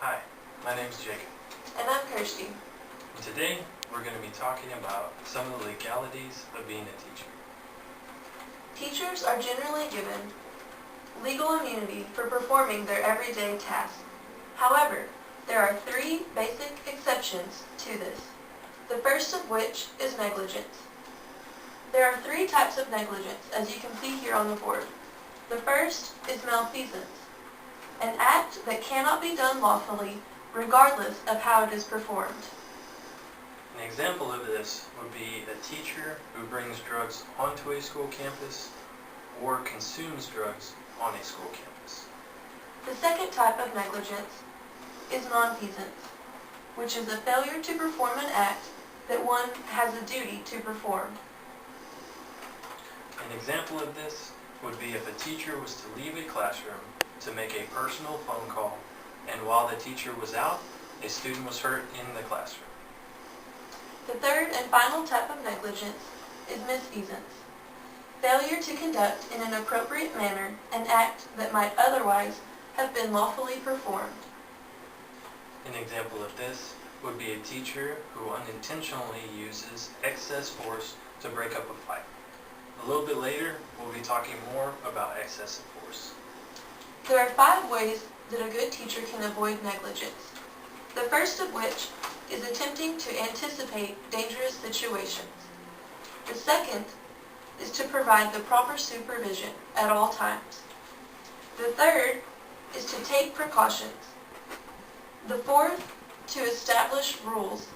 Hi, my name is Jacob. And I'm Kirsty. And today we're going to be talking about some of the legalities of being a teacher. Teachers are generally given legal immunity for performing their everyday tasks. However, there are three basic exceptions to this, the first of which is negligence. There are three types of negligence, as you can see here on the board. The first is malfeasance, an act that cannot be done lawfully regardless of how it is performed. An example of this would be a teacher who brings drugs onto a school campus or consumes drugs on a school campus. The second type of negligence is nonfeasance, which is a failure to perform an act that one has a duty to perform. An example of this would be if a teacher was to leave a classroom to make a personal phone call, and while the teacher was out, a student was hurt in the classroom. The third and final type of negligence is misfeasance, failure to conduct in an appropriate manner an act that might otherwise have been lawfully performed. An example of this would be a teacher who unintentionally uses excess force to break up a fight. A little bit later, we'll be talking more about excessive force. There are 5 ways that a good teacher can avoid negligence. The first of which is attempting to anticipate dangerous situations. The second is to provide the proper supervision at all times. The third is to take precautions. The fourth, to establish rules.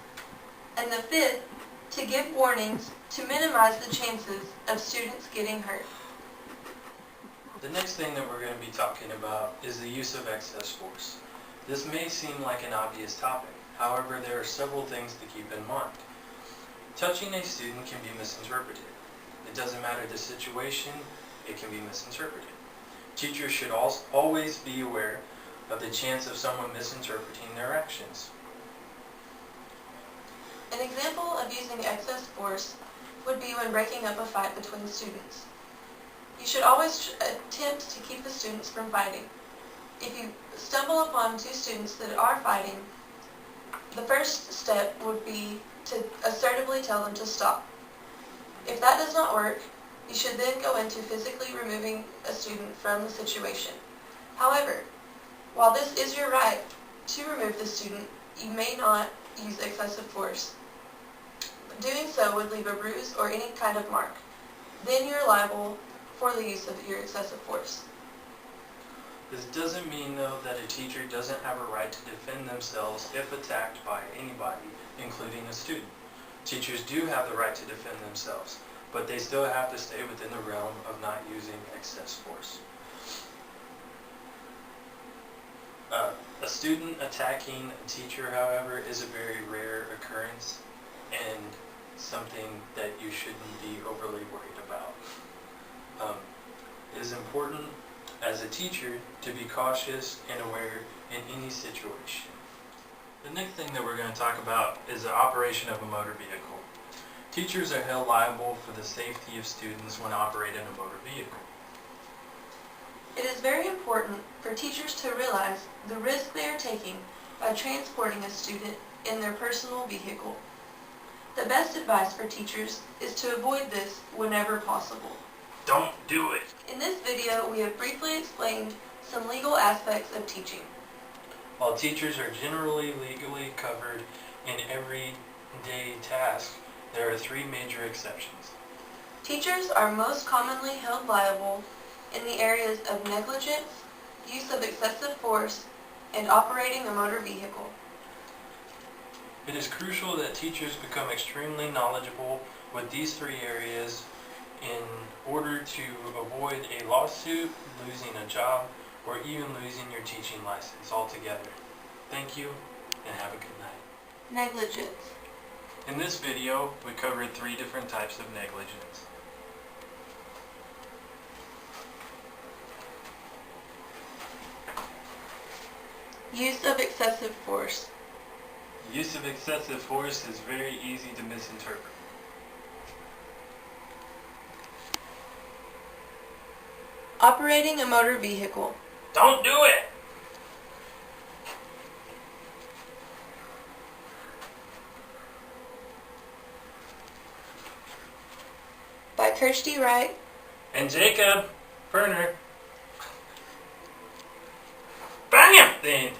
And the fifth, to give warnings to minimize the chances of students getting hurt. The next thing that we're going to be talking about is the use of excess force. This may seem like an obvious topic. However, there are several things to keep in mind. Touching a student can be misinterpreted. It doesn't matter the situation, it can be misinterpreted. Teachers should always be aware of the chance of someone misinterpreting their actions. An example of using excess force would be when breaking up a fight between students. You should always attempt to keep the students from fighting. If you stumble upon 2 students that are fighting, the first step would be to assertively tell them to stop. If that does not work, you should then go into physically removing a student from the situation. However, while this is your right to remove the student, you may not use excessive force. Doing so would leave a bruise or any kind of mark. Then you're liable for the use of your excessive force. This doesn't mean, though, that a teacher doesn't have a right to defend themselves if attacked by anybody, including a student. Teachers do have the right to defend themselves, but they still have to stay within the realm of not using excess force. A student attacking a teacher, however, is a very rare occurrence and something that you shouldn't be overly worried about. It is important as a teacher to be cautious and aware in any situation. The next thing that we're going to talk about is the operation of a motor vehicle. Teachers are held liable for the safety of students when operating a motor vehicle. It is very important for teachers to realize the risk they are taking by transporting a student in their personal vehicle. The best advice for teachers is to avoid this whenever possible. Don't do it! In this video, we have briefly explained some legal aspects of teaching. While teachers are generally legally covered in everyday tasks, there are 3 major exceptions. Teachers are most commonly held liable in the areas of negligence, use of excessive force, and operating a motor vehicle. It is crucial that teachers become extremely knowledgeable with these 3 areas in order to avoid a lawsuit, losing a job, or even losing your teaching license altogether. Thank you, and have a good night. Negligence. In this video, we covered 3 different types of negligence. Use of excessive force. Use of excessive force is very easy to misinterpret. Operating a motor vehicle. Don't do it! Kirsty Wright, and Jacob Perner. Bam! The end.